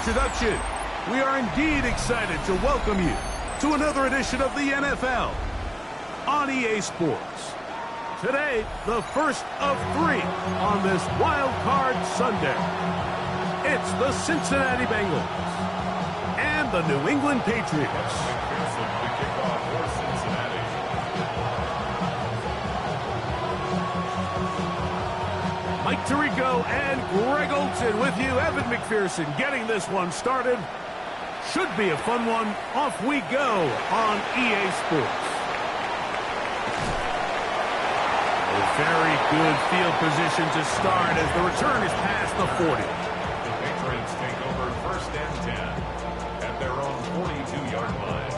introduction. We are indeed excited to welcome you to another edition of the NFL on EA Sports. Today, the first of 3 on this Wildcard Sunday. It's the Cincinnati Bengals and the New England Patriots. Mike Tirico and Greg Olson with you. Evan McPherson getting this one started. Should be a fun one. Off we go on EA Sports. A very good field position to start as the return is past the 40. The Patriots take over 1st and 10 at their own 42-yard line.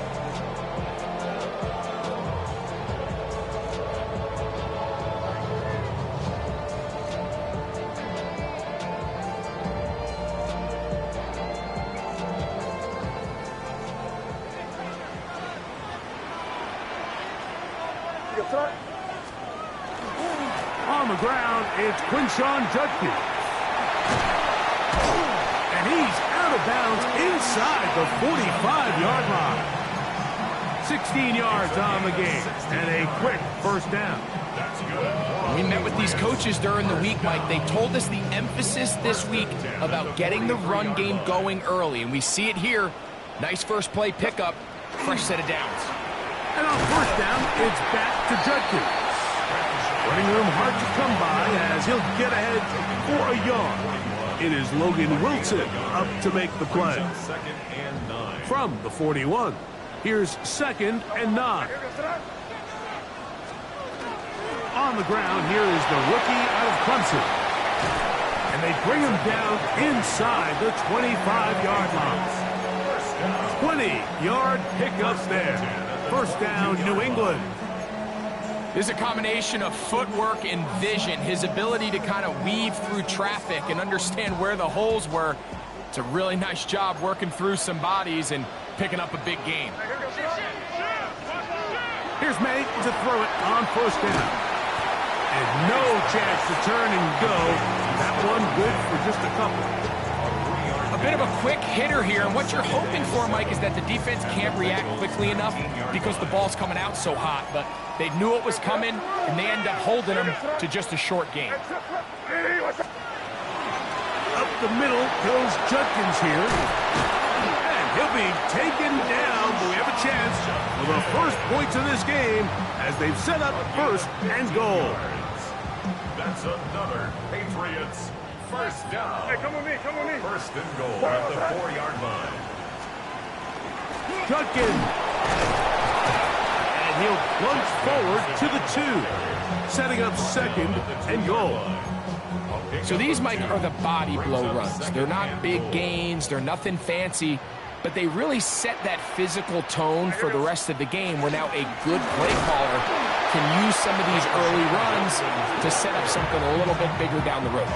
On the ground, it's Quinshawn Judkins. And he's out of bounds inside the 45-yard line. 16 yards on the game and a quick first down. That's good. We met with these coaches during the week, Mike. They told us the emphasis this week about getting the run game going early, and we see it here. Nice first play pickup, fresh set of downs. And on first down, it's back to Judkins. Running room hard to come by as he'll get ahead for a yard. It is Logan Wilson up to make the play. 2nd and 9. From the 41, here's 2nd and 9. On the ground, here is the rookie out of Clemson. And they bring him down inside the 25-yard line. 20-yard pickup there. First down, New England. There's a combination of footwork and vision, his ability to kind of weave through traffic and understand where the holes were. It's a really nice job working through some bodies and picking up a big gain. Here's May to throw it on first down. And no chance to turn and go. That one good for just a couple. A bit of a quick hitter here, and what you're hoping for, Mike, is that the defense can't react quickly enough because the ball's coming out so hot, but they knew it was coming, and they end up holding them to just a short gain. Up the middle goes Judkins here. And he'll be taken down, but we have a chance for the first points of this game as they've set up 1st and goal. That's another Patriots first down. Hey, come with me, come with me. 1st and goal at the 4-yard line. Judkins. And he'll plunge forward to the 2. Setting up 2nd and goal. So these, Mike, are the body blow runs. They're not big gains. They're nothing fancy. But they really set that physical tone for the rest of the game where now a good play caller can use some of these early runs to set up something a little bit bigger down the road.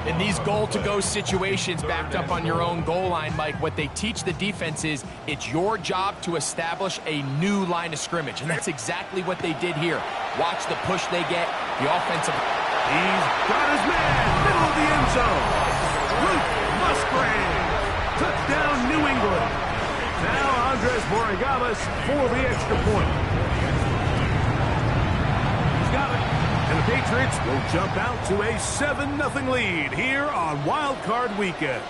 In these goal-to-go situations backed up on your own goal line, Mike, what they teach the defense is it's your job to establish a new line of scrimmage, and that's exactly what they did here. Watch the push they get, the offensive. He's got his man, middle of the end zone. Luke Musgrave. Touchdown, New England. Now Andres Borregales for the extra point. He's got it. And the Patriots will jump out to a 7-0 lead here on Wild Card Weekend.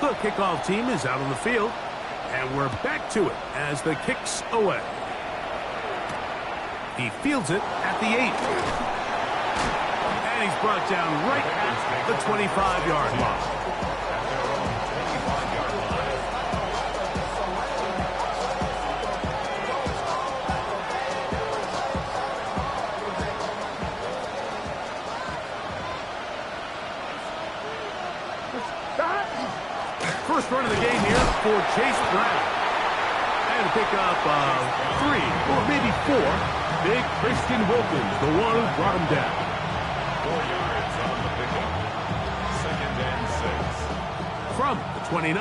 The kickoff team is out on the field, and we're back to it as the kick's away. He fields it at the 8. And he's brought down right at the 25-yard line. First run of the game here for Chase Brown. And a pickup of 3 or maybe 4. Big Christian Wilkins, the one who brought him down. 4 yards on the pickup. 2nd and 6. From the 29,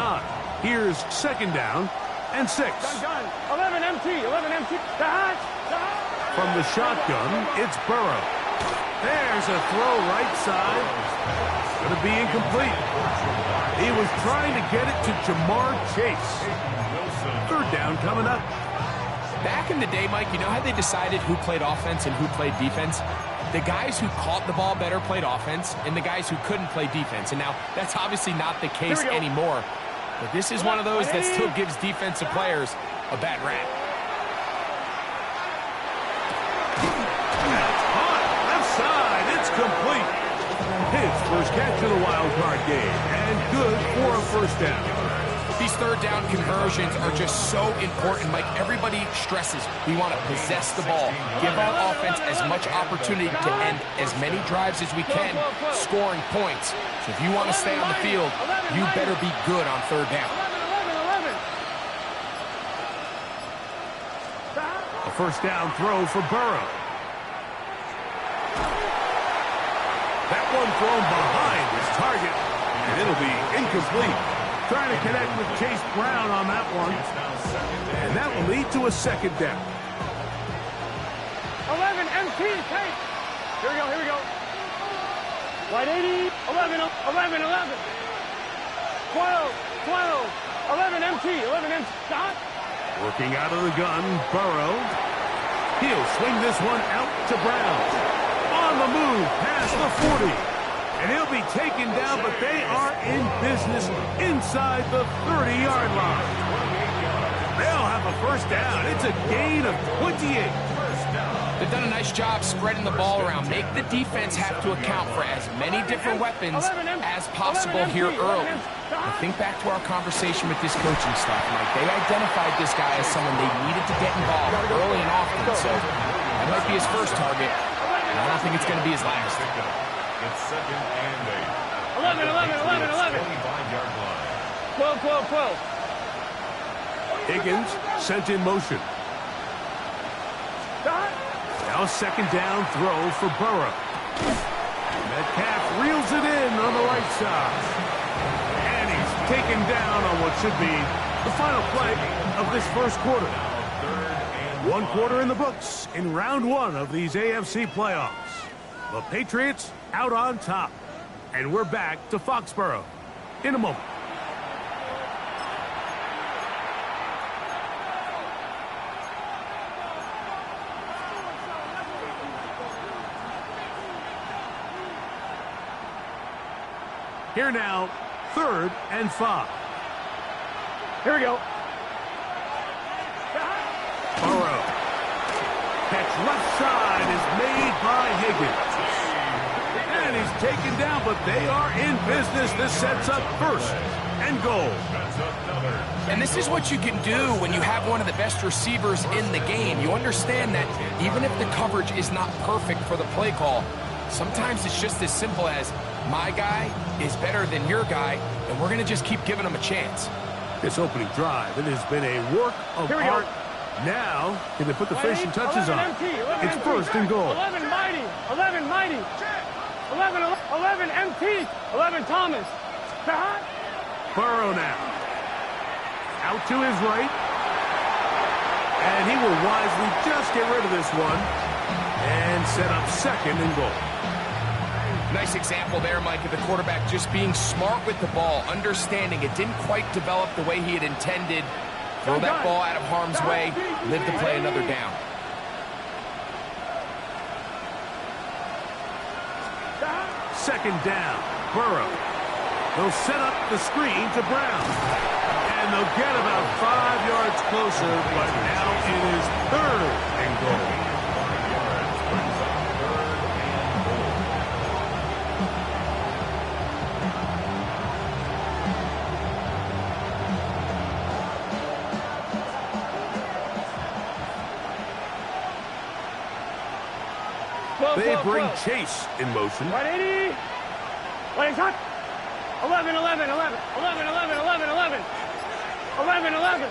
here's 2nd down and 6. Done. 11 MT, 11 MT. From the shotgun, it's Burrow. There's a throw right side. be incomplete. He was trying to get it to Jamar Chase. Third down coming up. Back in the day, Mike, you know how they decided who played offense and who played defense? The guys who caught the ball better played offense, and the guys who couldn't play defense. And now, that's obviously not the case anymore. But this is one of those that still gives defensive players a bad rap. That's hot. Left side. It's complete. His first catch of the wild card game. And good for a first down. These third down conversions are just so important, Mike. Everybody stresses we want to possess the ball, give our offense as much opportunity to end as many drives as we can, scoring points. So if you want to stay on the field, you better be good on third down. A first down throw for Burrow. That one thrown behind his target, and it'll be incomplete. Trying to connect with Chase Brown on that one. And that will lead to a second down. 11, MT, Chase. Here we go. Wide 80, 11, 11, 11. 12, 12, 11, MT, 11, MT. Stop. Working out of the gun, Burrow. He'll swing this one out to Brown. On the move, past the 40. And he'll be taken down, but they are in business inside the 30-yard line. They'll have a first down. It's a gain of 28. They've done a nice job spreading the ball around. Make the defense have to account for as many different weapons as possible here early. Now think back to our conversation with this coaching staff, Mike. They identified this guy as someone they needed to get involved early and often, so that might be his first target. And I don't think it's going to be his last. It's second and 8. 11, 11, 11, 11. 25-yard line. 12, 12, 12. Higgins sent in motion. Now second down throw for Burrow. Metcalf reels it in on the right side. And he's taken down on what should be the final play of this first quarter. One quarter in the books in round one of these AFC playoffs. The Patriots out on top. And we're back to Foxborough in a moment. Here now, 3rd and 5. Here we go. Burrow. Catch left side is made by Higgins. And he's taken down, but they are in business. This sets up 1st and goal. And this is what you can do when you have one of the best receivers in the game. You understand that even if the coverage is not perfect for the play call, sometimes it's just as simple as my guy is better than your guy, and we're going to just keep giving him a chance. This opening drive, it has been a work of art. Now, can they put the finishing touches on? It's 1st and goal. 11 mighty, 11 mighty. 11, 11, MT, 11, Thomas. Burrow now. Out to his right. And he will wisely just get rid of this one. And set up 2nd and goal. Nice example there, Mike, of the quarterback just being smart with the ball, understanding it didn't quite develop the way he had intended. Throw that ball out of harm's way, live to play another down. Second down, Burrow. They'll set up the screen to Brown. And they'll get about 5 yards closer, but now it is 3rd and goal. They bring Chase in motion. 180. What is that? 11, 11, 11. 11, 11, 11, 11. 11, 11.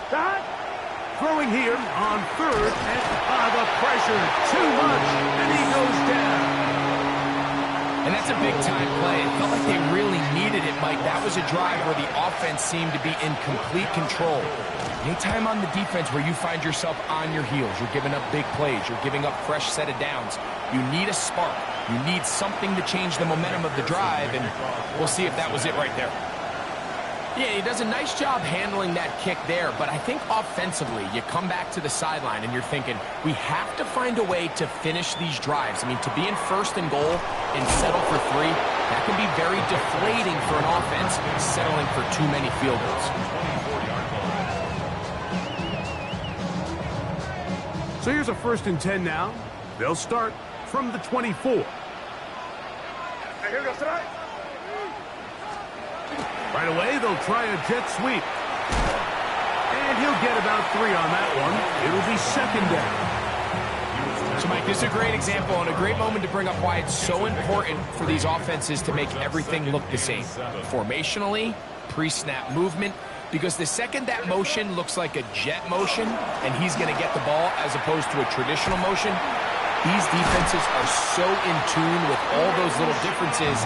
Stop. Throwing here on 3rd and the pressure too much, and he goes down. And that's a a big-time play. It felt like they really needed it, Mike. That was a drive where the offense seemed to be in complete control. Anytime on the defense where you find yourself on your heels, you're giving up big plays, you're giving up fresh set of downs, you need a spark. You need something to change the momentum of the drive, and we'll see if that was it right there. Yeah, he does a nice job handling that kick there, but I think offensively, you come back to the sideline and you're thinking, we have to find a way to finish these drives. I mean, to be in first and goal and settle for 3, that can be very deflating for an offense settling for too many field goals. So here's a 1st and 10 now. They'll start from the 24. Right away, they'll try a jet sweep. And he'll get about 3 on that one. It'll be 2nd down. So, Mike, this is a great example and a great moment to bring up why it's so important for these offenses to make everything look the same. Formationally, pre-snap movement, because the second that motion looks like a jet motion and he's going to get the ball as opposed to a traditional motion, these defenses are so in tune with all those little differences.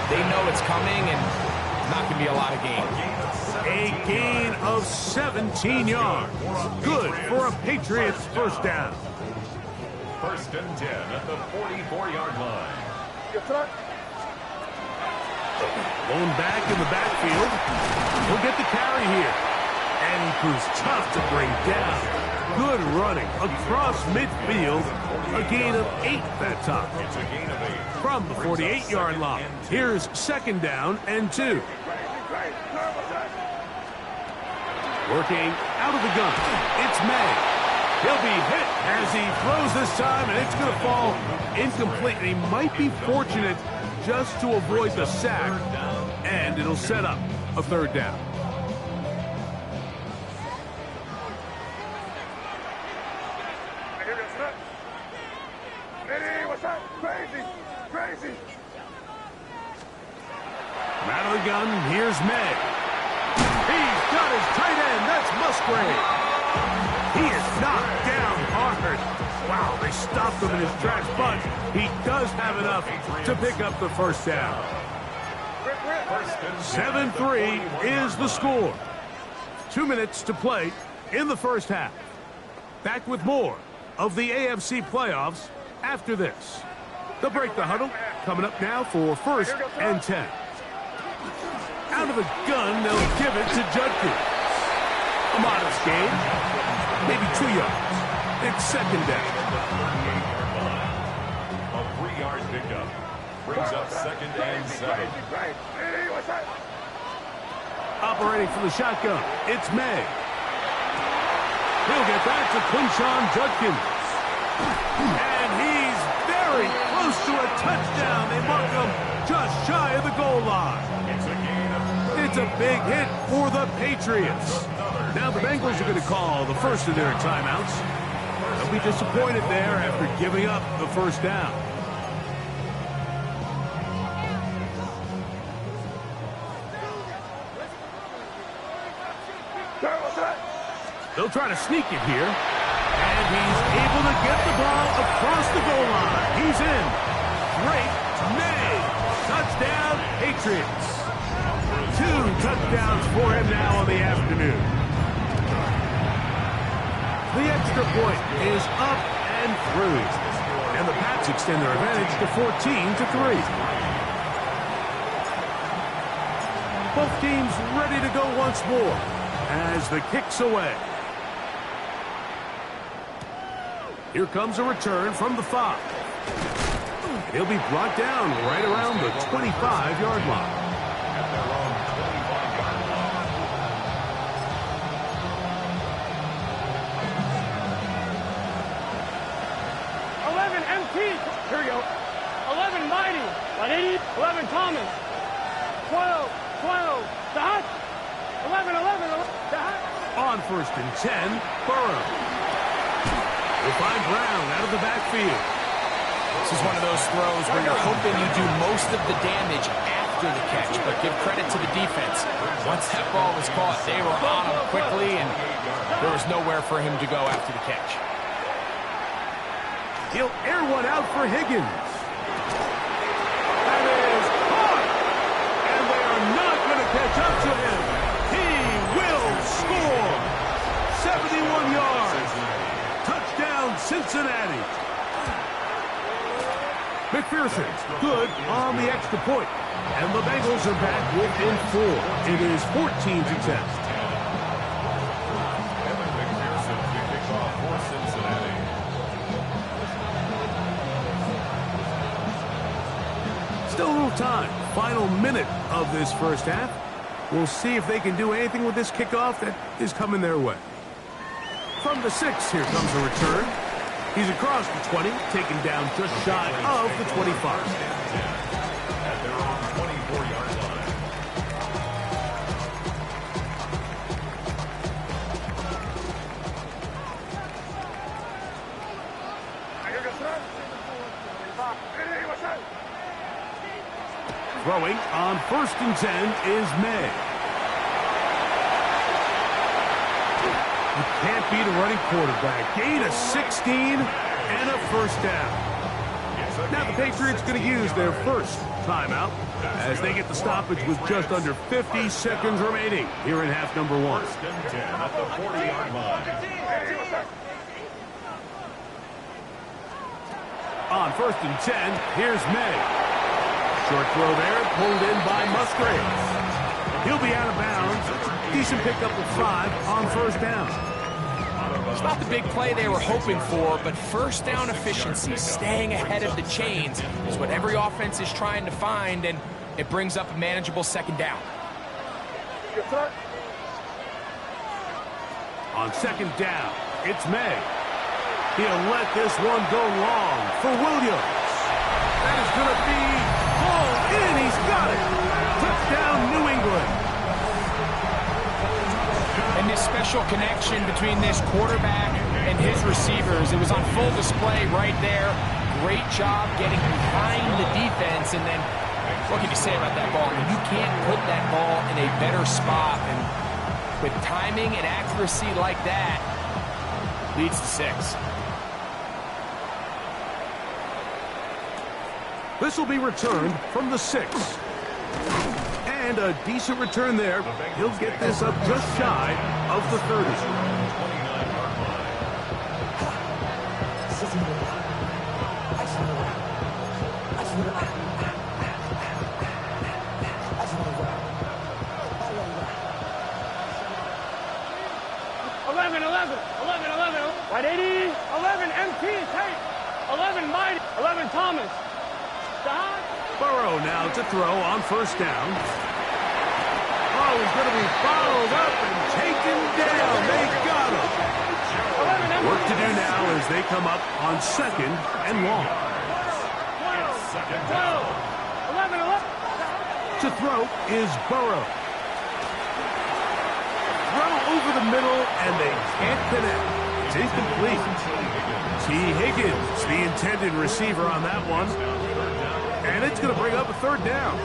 They know it's coming, and not going to be a lot of gain. A gain of 17 yards. Good for a Patriots 1st down. 1st and 10 at the 44-yard line. Blown back in the backfield. He'll get the carry here. And he proves tough to bring down. Good running across midfield. A gain of 8 that time. It's a gain of 8. From the 48-yard line. Here's 2nd down and 2. Working out of the gun. It's May. He'll be hit as he throws this time, and it's going to fall incomplete. And he might be fortunate just to avoid the sack, and it'll set up a 3rd down. Out of the gun, here's May. He's got his tight end. That's Musgrave. He is knocked down hard. Wow, they stopped him in his tracks, but he does have enough to pick up the 1st down. 7-3 is the score. 2 minutes to play in the 1st half. Back with more of the AFC playoffs after this. They'll break the huddle. Coming up now for 1st and 10. Out of the gun, they'll give it to Judkins. A modest gain, maybe 2 yards. It's 2nd down. A 3-yard pickup brings up 2nd and 7. Operating from the shotgun, it's May. He'll get back to Quinshon Judkins. And he's very close to a touchdown. They mark him just shy of the goal line. It's a big hit for the Patriots. Now the Bengals are going to call the first of their timeouts. They'll be disappointed there after giving up the 1st down. They'll try to sneak it here. And he's able to get the ball across the goal line. He's in. Great May. Touchdown, Patriots. 2 touchdowns for him now on the afternoon. The extra point is up and through. And the Pats extend their advantage to 14-3. Both teams ready to go once more as the kick's away. Here comes a return from the 5. He'll be brought down right around the 25-yard line. 11 Thomas. 12. Dot. 11. Dot. On 1st and 10, Burrow. We'll find Brown out of the backfield. This is one of those throws where you're hoping you do most of the damage after the catch, but give credit to the defense. Once that ball was caught, they were on him quickly, and there was nowhere for him to go after the catch. He'll air one out for Higgins. That is Cincinnati. McPherson, good on the extra point. And the Bengals are back within 4. It is 14 to 10. Evan McPherson to kick off for Cincinnati. Still a little time. Final minute of this first half. We'll see if they can do anything with this kickoff that is coming their way. From the 6, here comes a return. He's across the 20, taken down just shy of the 25. At their own 24-yard line. Throwing on 1st and 10 is May. You can't beat a running quarterback. Gain of 16 and a first down. Now the Patriots going to use their first timeout as they get the stoppage with just under 50 seconds remaining here in half number 1. 1st and 10 at the 40-yard line. On 1st and 10, here's May. Short throw there, pulled in by Musgrave. He'll be out of bounds. Decent pickup of 5 on 1st down. It's not the big play they were hoping for, but first down efficiency, staying ahead of the chains, is what every offense is trying to find, and it brings up a manageable 2nd down. On 2nd down, it's May. He'll let this one go long for Williams. That is going to be pulled in. He's got it. Touchdown, New England. And this special connection between this quarterback and his receivers, it was on full display right there. Great job getting behind the defense, and then what can you say about that ball? I mean, you can't put that ball in a better spot, and with timing and accuracy like that, leads to 6. This will be returned from the 6. And a decent return there. He'll get this up just shy of the 30. 29-yard line. Right, 80, 11, MT, tight, 11, Mighty, 11, Thomas. Stop. Burrow now to throw on 1st down. Oh, he's going to be followed up and taken down. They got him. Work to do now as they come up on 2nd and long. 12, 11, 11. To throw is Burrow. Throw over the middle, and they can't connect. It's incomplete. T. Higgins, the intended receiver on that one. And it's going to bring up a 3rd down.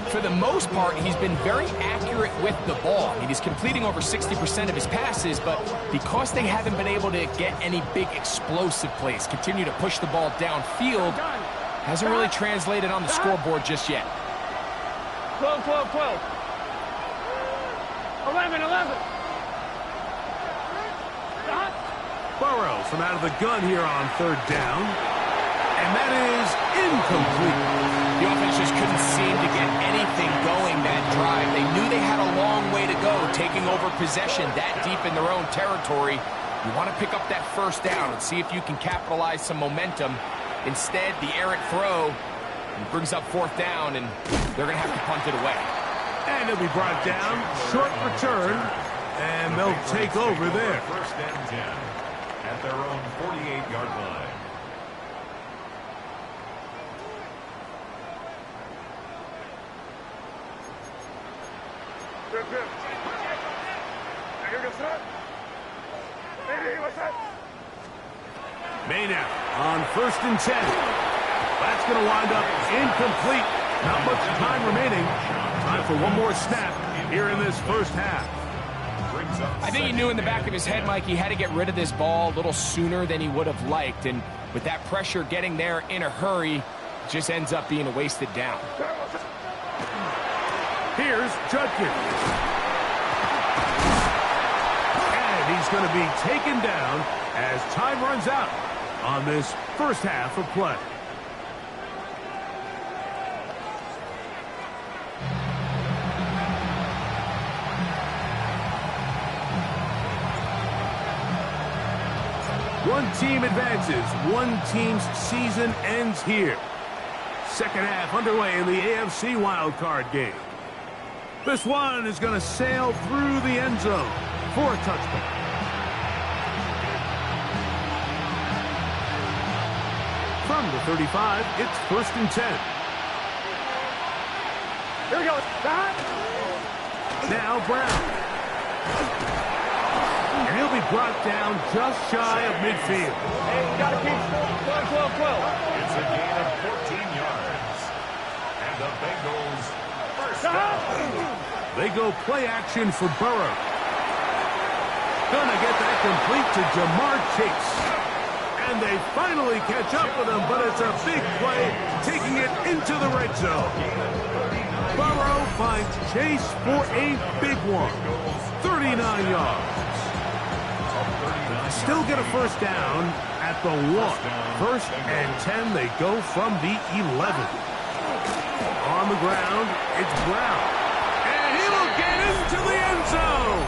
For the most part, he's been very accurate with the ball. I mean, he's completing over 60% of his passes, but because they haven't been able to get any big explosive plays, continue to push the ball downfield, hasn't really translated on the scoreboard just yet. 12, 12, 12. 11, 11. Burrow from out of the gun here on 3rd down. And that is incomplete. The offense just couldn't seem to get anything going that drive. They knew they had a long way to go, taking over possession that deep in their own territory. You want to pick up that 1st down and see if you can capitalize some momentum. Instead, the errant throw brings up 4th down, and they're going to have to punt it away. And it'll be brought down. Short return. And they'll take over there. 1st and 10 at their own 48-yard line. May now on 1st and 10. That's going to wind up incomplete. Not much time remaining. Time for one more snap here in this first half. I think he knew in the back of his head, Mike, he had to get rid of this ball a little sooner than he would have liked. And with that pressure getting there in a hurry, it just ends up being a wasted down. Here's Judkins. And he's going to be taken down as time runs out on this first half of play. One team advances. One team's season ends here. Second half underway in the AFC Wildcard game. This one is going to sail through the end zone for a touchdown. From the 35, it's 1st and 10. Here we go. Now Brown. And he'll be brought down just shy of midfield. Hey, you got to keep 12. It's a gain of 14 yards. And the Bengals first down. They go play action for Burrow. Gonna get that complete to Jamar Chase. And they finally catch up with him, but it's a big play, taking it into the red zone. Burrow finds Chase for a big one. 39 yards. Still get a first down at the 1. 1st and 10, they go from the 11. On the ground, it's Brown. And he'll get into the end zone.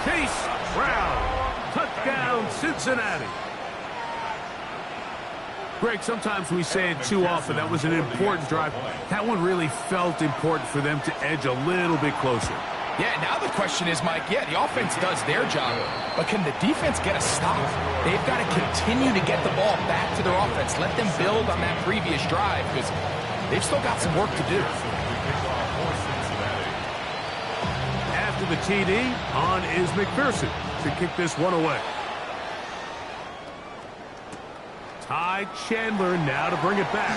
Chase Brown. Touchdown, Cincinnati. Greg, sometimes we say it too often. That was an important drive. That one really felt important for them to edge a little bit closer. Yeah, now the question is, Mike, yeah, the offense does their job, but can the defense get a stop? They've got to continue to get the ball back to their offense. Let them build on that previous drive because they've still got some work to do. After the TD, on is McPherson to kick this one away. Ty Chandler now to bring it back.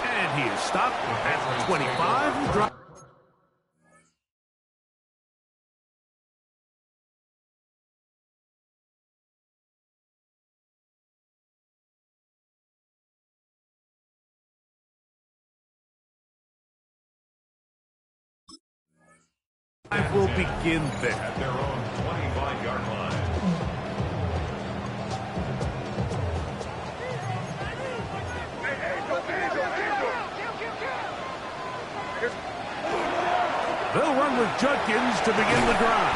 And he is stopped at the 25. Will begin there. At their own 25-yard line. They'll run with Judkins to begin the drive.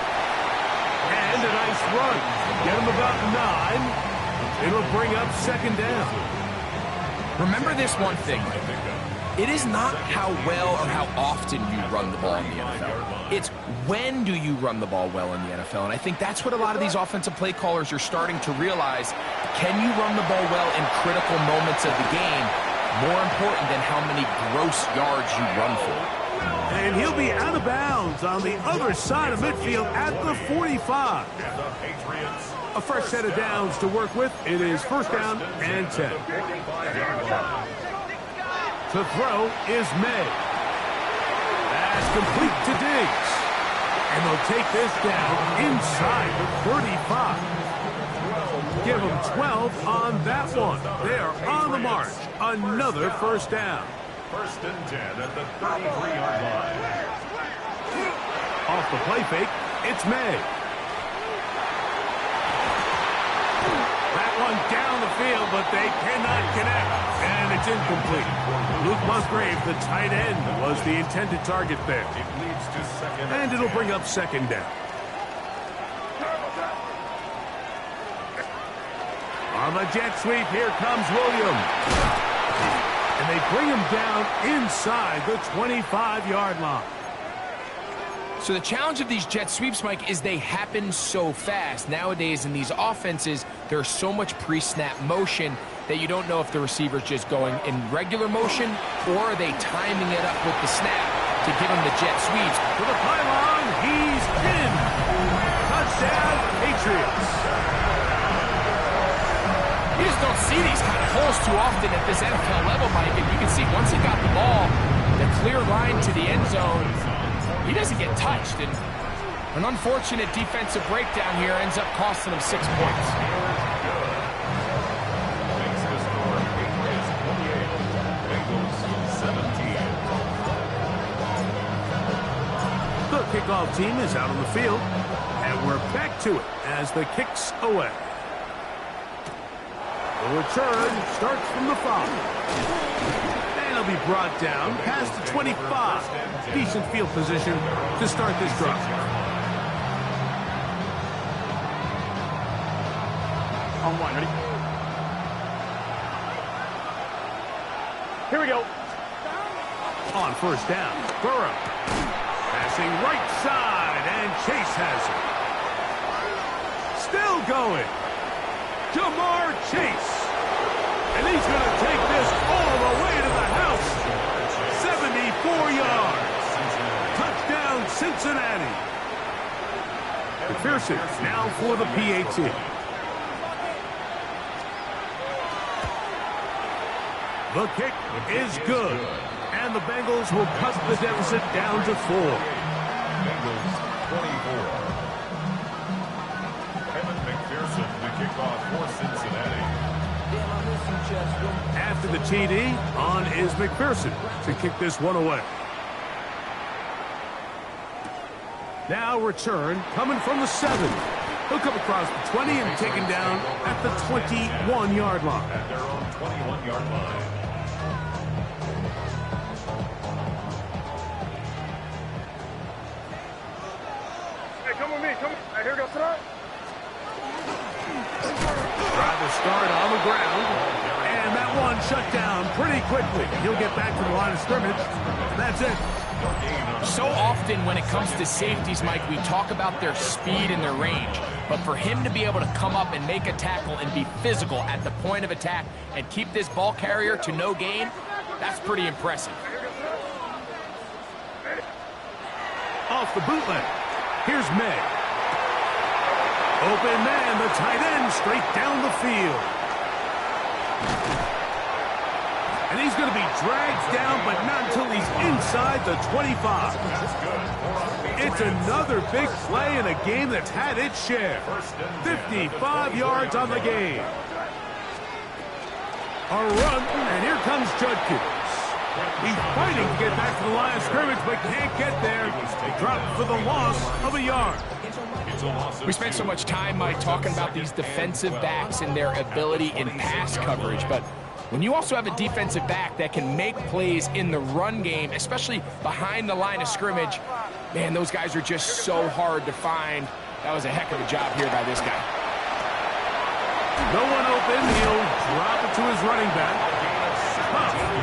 And a nice run. Get him about 9. It'll bring up 2nd down. Remember this one thing. It is not how well or how often you run the ball in the NFL. It's when do you run the ball well in the NFL. And I think that's what a lot of these offensive play callers are starting to realize. Can you run the ball well in critical moments of the game? More important than how many gross yards you run for. And he'll be out of bounds on the other side of midfield at the 45. And the Patriots. A fresh set of downs to work with. It is 1st down and 10. 45-yard line. To throw is May. That's complete to Diggs. And they'll take this down inside the 35. Give them 12 on that one. They are on the march. Another 1st down. 1st and 10 at the 33-yard line. Off the play fake, it's May. That one down the field, but they cannot connect. And it's incomplete. Luke Musgrave, the tight end, was the intended target there. It leads to 2nd. And it'll bring up 2nd down. On the jet sweep, here comes Williams. And they bring him down inside the 25-yard line. So the challenge of these jet sweeps, Mike, is they happen so fast. Nowadays in these offenses, there's so much pre-snap motion that you don't know if the receiver's just going in regular motion or are they timing it up with the snap to give him the jet sweeps. To the pylon, he's in. Touchdown, Patriots. You just don't see these kind of holes too often at this NFL level, Mike. And you can see once he got the ball, the clear line to the end zone, he doesn't get touched. And an unfortunate defensive breakdown here ends up costing him 6 points. The kickoff team is out on the field. And we're back to it as the kick's away. The return starts from the 5. And it'll be brought down past the 25. Decent field position to start this drive. On 1, ready? Here we go. On first down, Burrow. Passing right side, and Chase has it. Still going. Jamar Chase. And he's going to take this all the way to the house. 74 yards. Touchdown, Cincinnati. McPherson now for the PAT. The kick is good. And the Bengals will cut the deficit down to 4. Bengals 24. Kevin McPherson, the kickoff for Cincinnati. After the TD, on is McPherson to kick this one away. Now return coming from the 7. He'll come across the 20 and taken down at the 21-yard line. At their own 21-yard line. Come with me, come. Here goes tonight. Try to start on the ground. And that one shut down pretty quickly. He'll get back to the line of scrimmage. That's it. So often when it comes to safeties, Mike, we talk about their speed and their range. But for him to be able to come up and make a tackle and be physical at the point of attack and keep this ball carrier to no gain, that's pretty impressive. Off the bootleg. Here's May. Open man, the tight end, straight down the field. And he's going to be dragged down, but not until he's inside the 25. It's another big play in a game that's had its share. 55 yards on the game. A run, and here comes Judkins. He's fighting to get back to the line of scrimmage, but can't get there. Dropped for the loss of a yard. We spent so much time, Mike, talking about these defensive backs and their ability in pass coverage, but when you also have a defensive back that can make plays in the run game, especially behind the line of scrimmage, man, those guys are just so hard to find. That was a heck of a job here by this guy. No one open. He'll drop it to his running back.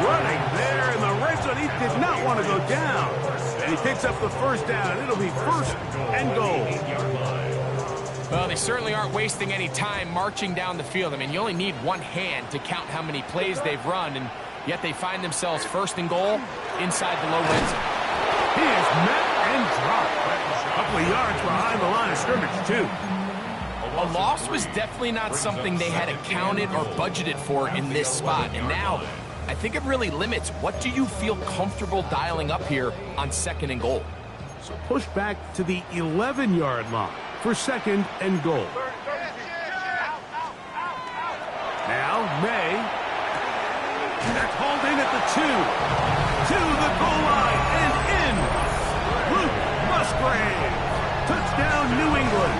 Running there in the red zone. He did not want to go down. And he picks up the first down. It'll be first and goal. Well, they certainly aren't wasting any time marching down the field. I mean, you only need one hand to count how many plays they've run, and yet they find themselves first and goal inside the low red zone. He is met and dropped. A couple of yards behind the line of scrimmage, too. A loss was definitely not something they had accounted or budgeted for in this spot, and now I think it really limits what do you feel comfortable dialing up here on second and goal. So push back to the 11-yard line for second and goal. Now May. They're called in at the 2. To the goal line and in. Luke Musgrave. Touchdown New England.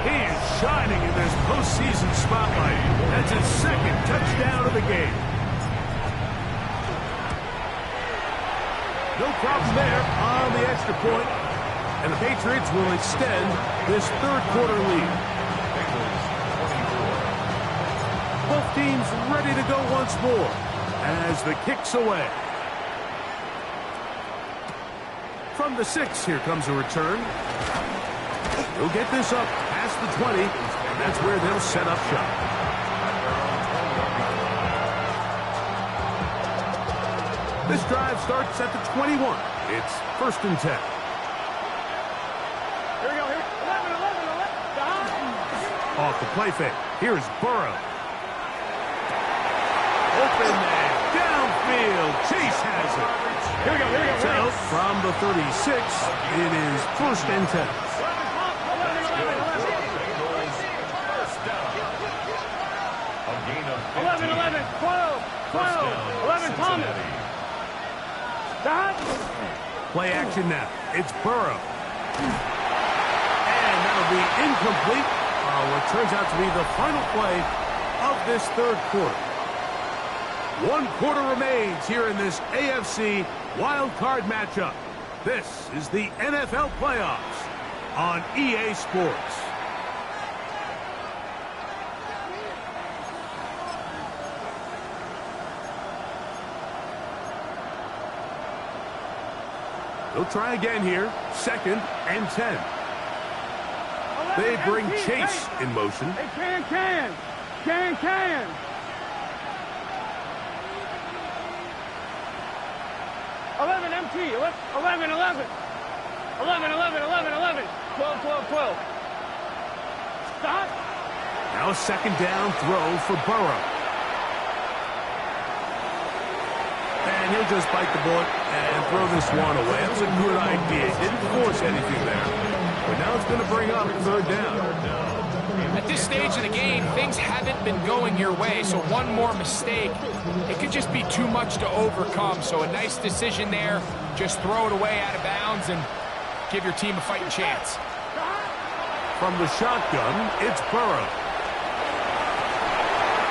He is shining in this postseason spotlight. That's his second touchdown of the game. No problem there on the extra point. And the Patriots will extend this third quarter lead. Both teams ready to go once more as the kick's away. From the 6, here comes a return. He'll get this up past the 20, and that's where they'll set up shop. This drive starts at the 21. It's first and 10. Here we go. Here. 11, 11. Off the play fake. Here's Burrow. Open man. Downfield. Chase has it. Here we go. Here we go. So, from the 36, it is first and 10. 11, 11, 12, 12, 11, Thomas. Play action now. It's Burrow. And that'll will be incomplete on what turns out to be the final play of this third quarter. One quarter remains here in this AFC Wildcard matchup. This is the NFL playoffs on EA Sports. They'll try again here. 2nd and 10. They bring Chase in motion. Hey, can. 11 MT, 11. 12. Stop. Now a 2nd down throw for Burrow. And he'll just bite the bullet and throw this one away. That was a good idea. Didn't force anything there. But now it's going to bring up 3rd down. At this stage of the game, things haven't been going your way, so one more mistake, it could just be too much to overcome. So a nice decision there. Just throw it away out of bounds and give your team a fighting chance. From the shotgun, it's Burrow.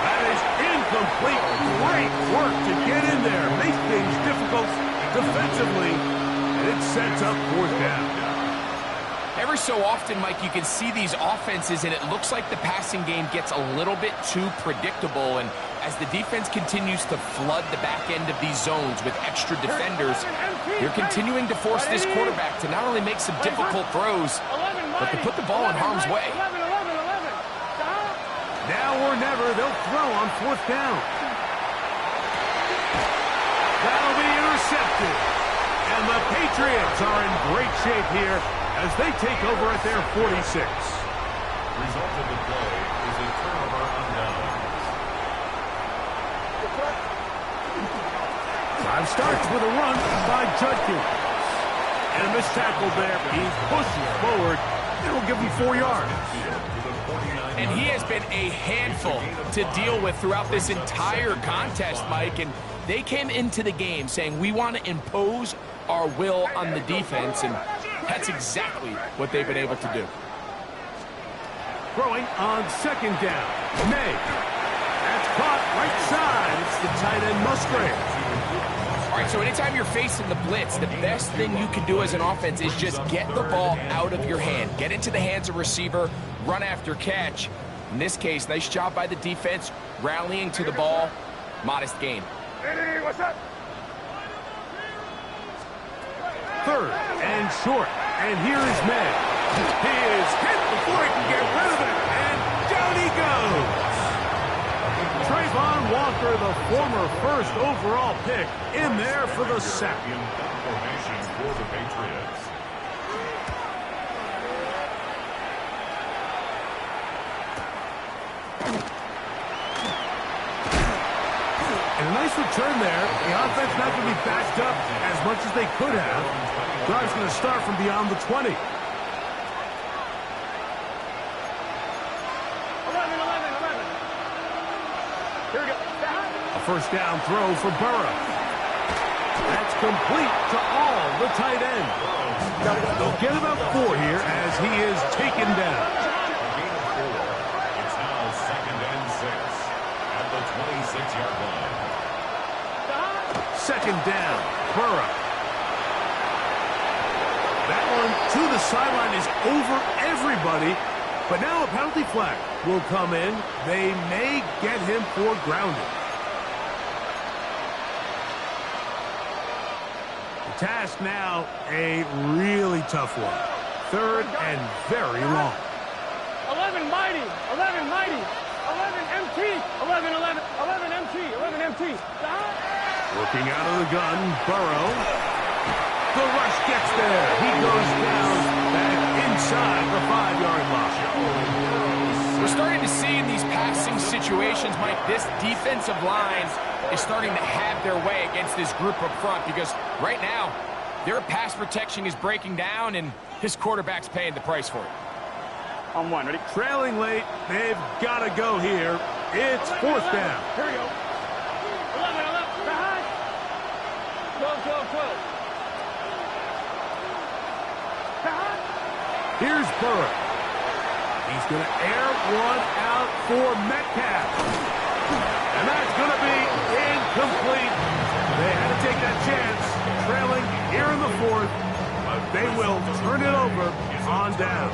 That is incomplete. Great work to get in there. Make things difficult defensively. And it sets up 4th down. Every so often, Mike, you can see these offenses, and it looks like the passing game gets a little bit too predictable. And as the defense continues to flood the back end of these zones with extra defenders, they're continuing to force this quarterback to not only make some difficult throws, but to put the ball in harm's way. Now or never, they'll throw on 4th down. That'll be intercepted. And the Patriots are in great shape here as they take over at their 46. Result of the play is a turnover on downs. Drive starts with a run by Judkins. And a missed tackle there. He pushes forward. It'll give him 4 yards. And he has been a handful to deal with throughout this entire contest, Mike. And they came into the game saying, we want to impose our will on the defense, and that's exactly what they've been able to do. Throwing on 2nd down. May. That's caught right side. It's the tight end Musgrave. All right, so anytime you're facing the blitz, the best thing you can do as an offense is just get the ball out of your hand. Get into the hands of receiver, run after catch. In this case, nice job by the defense, rallying to the ball. Modest gain. Hey, what's up? 3rd and short. And here is May. He is hit before he can get rid of it. And down he goes. Trayvon Walker, the former 1st overall pick, in there for the sack. Formation for the Patriots. And a nice return there. The offense not going to be backed up as much as they could have. Drive's going to start from beyond the 20. 11. Here we go. A 1st down throw for Burrow. That's complete to all the tight end. They'll get about 4 here as he is taken down. It's now 2nd and 6 at the 26-yard line. 2nd down, Burrow. That one to the sideline is over everybody, but now a penalty flag will come in. They may get him for grounding. The task now, a really tough one. 3rd and very long. 11 mighty. 11 MT. 11 MT. Stop. Working out of the gun, Burrow. The rush gets there. He goes down back inside the 5-yard line. We're starting to see in these passing situations, Mike, this defensive line is starting to have their way against this group up front, because right now their pass protection is breaking down and his quarterback's paying the price for it. On 1, ready? Trailing late, they've got to go here. It's 4th down. Here we go. 11. Behind. 12. Here's Burrow. He's going to air one out for Metcalf. And that's going to be incomplete. They had to take that chance, trailing here in the fourth. But they will turn it over on down.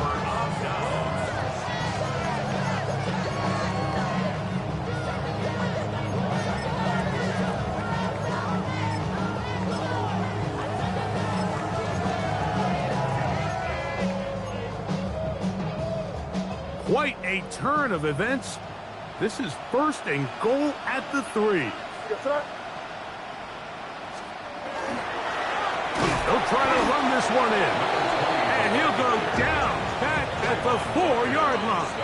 Quite a turn of events. This is first and goal at the 3. He'll try to run this one in. And he'll go down back at the 4-yard line.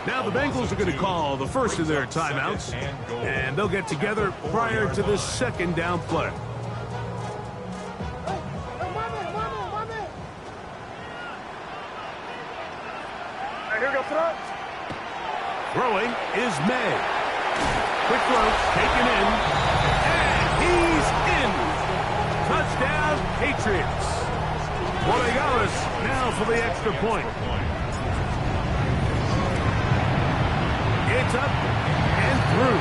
Now the Bengals are going to call the first of their timeouts. And they'll get together prior to the second down play. Throwing is May. Quick throw, taken in, and he's in. Touchdown, Patriots. Boregalis now for the extra point. It's up and through.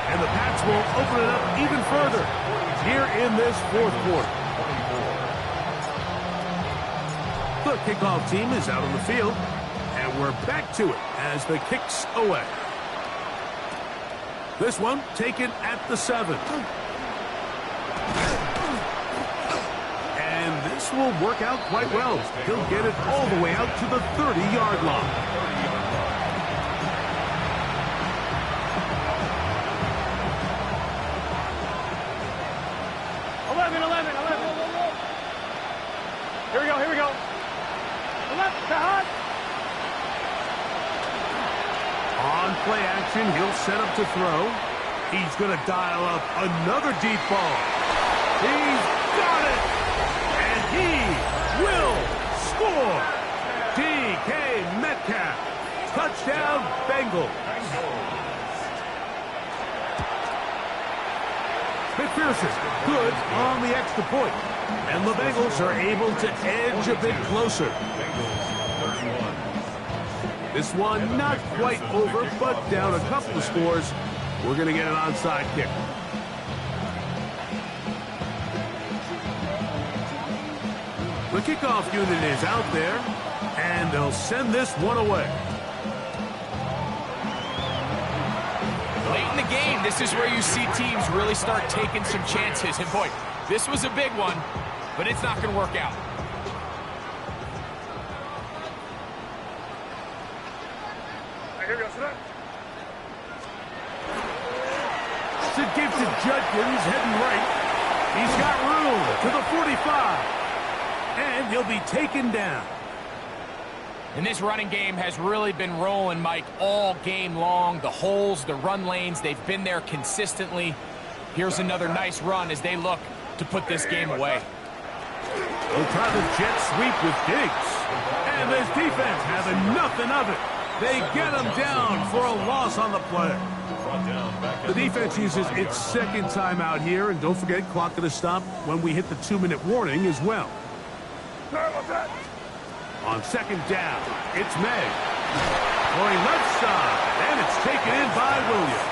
And the Pats will open it up even further here in this fourth quarter. The kickoff team is out on the field. And we're back to it as the kick's away. This one taken at the 7. And this will work out quite well. He'll get it all the way out to the 30-yard line. Here we go. On play action, he'll set up to throw. He's going to dial up another deep ball. He's got it! And he will score! DK Metcalf. Touchdown, Bengals. McPherson, good on the extra point. And the Bengals are able to edge a bit closer. This one not quite over, but down a couple of scores. We're going to get an onside kick. The kickoff unit is out there, and they'll send this one away. Late in the game, this is where you see teams really start taking some chances. And boy, this was a big one, but it's not going to work out. To give to Judkins, heading right. He's got room to the 45. And he'll be taken down. And this running game has really been rolling, Mike, all game long. The holes, the run lanes, they've been there consistently. Here's another nice run as they look to put this game away. They'll try the jet sweep with Diggs. And this defense having nothing of it. They get him down for a loss on the play. The defense uses its second timeout here, and don't forget, clock going to stop when we hit the 2-minute warning as well. On second down, it's May. Going left side, and it's taken in by Williams.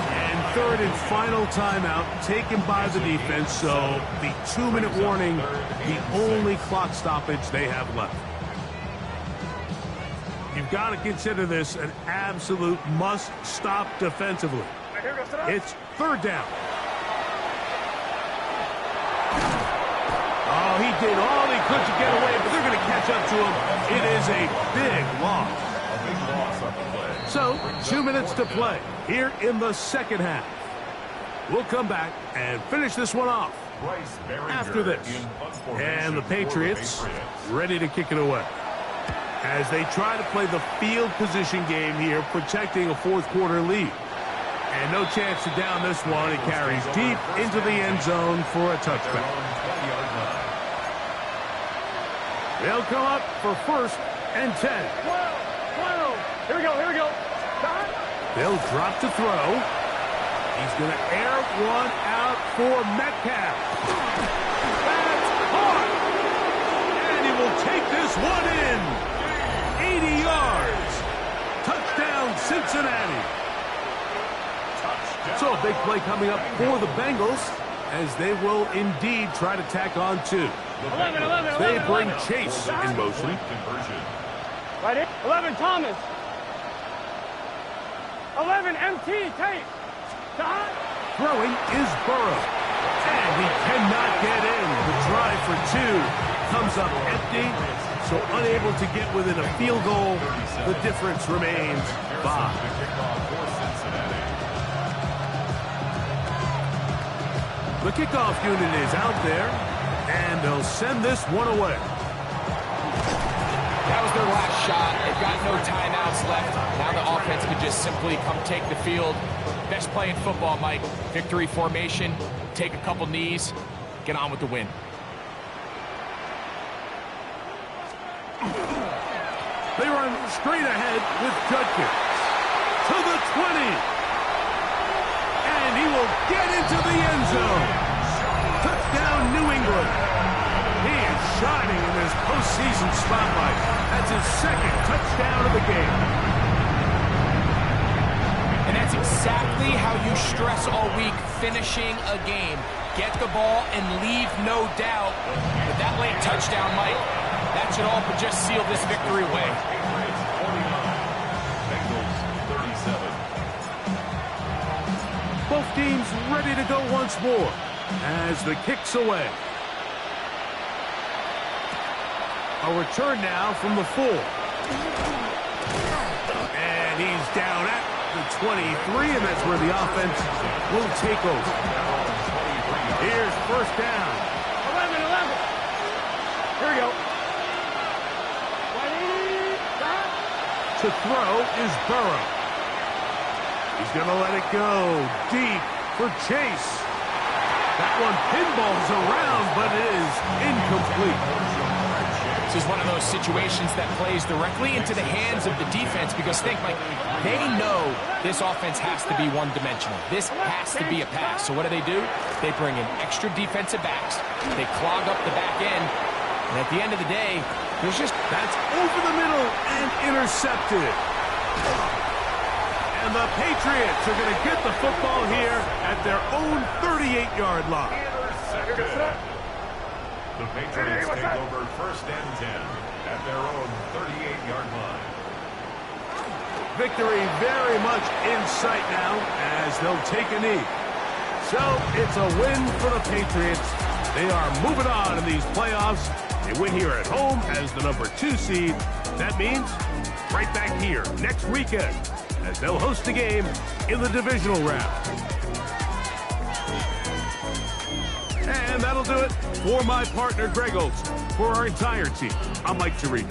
And third and final timeout taken by the defense, so the 2-minute warning, the only clock stoppage they have left. You've got to consider this an absolute must-stop defensively. It's third down. Oh, he did all he could to get away, but they're going to catch up to him. It is a big loss. So, 2 minutes to play here in the second half. We'll come back and finish this one off after this. And the Patriots ready to kick it away as they try to play the field position game here, protecting a fourth quarter lead. And no chance to down this one. It carries deep into the end zone for a touchback. They'll come up for first and 10. Here we go. They'll drop to throw. He's going to air one out for Metcalf. That's caught. And he will take this one in. 80 yards. Touchdown, Cincinnati. So a big play coming up for the Bengals as they will indeed try to tack on two. 11, They bring 11. Chase in motion. Right in. 11, Thomas. 11, MT, Tate. Throwing is Burrow. And he cannot get in. The try for two comes up empty, so unable to get within a field goal. The difference remains 5. The kickoff unit is out there, and they'll send this one away. That was their last shot. They've got no timeouts left. Now the offense can just simply come take the field. Best play in football, Mike. Victory formation, take a couple knees, get on with the win. They run straight ahead with Judkins. To the 20. And he will get into the end zone. Touchdown, New England. He is shining in this postseason spotlight. That's his second touchdown of the game. And that's exactly how you stress all week, finishing a game. Get the ball and leave no doubt. With that late touchdown, Mike, that should all but just seal this victory away. Bengals 37. Both teams ready to go once more as the kick's away. A return now from the 4. And he's down at the 23, and that's where the offense will take over. Here's first down. 11. Here we go. To throw is Burrow. He's going to let it go deep for Chase. That one pinballs around, but it is incomplete. This is one of those situations that plays directly into the hands of the defense because think, like, they know this offense has to be one-dimensional. This has to be a pass. So what do? They bring in extra defensive backs. They clog up the back end. And at the end of the day, there's just... That's over the middle and intercepted. And the Patriots are going to get the football here at their own 38-yard line. The Patriots take over first and 10 at their own 38-yard line. Victory very much in sight now as they'll take a knee. So it's a win for the Patriots. They are moving on in these playoffs. They win here at home as the number 2 seed. That means right back here next weekend as they'll host a game in the divisional round. And that'll do it for my partner, Greg Olson. For our entire team, I'm Mike Tirico.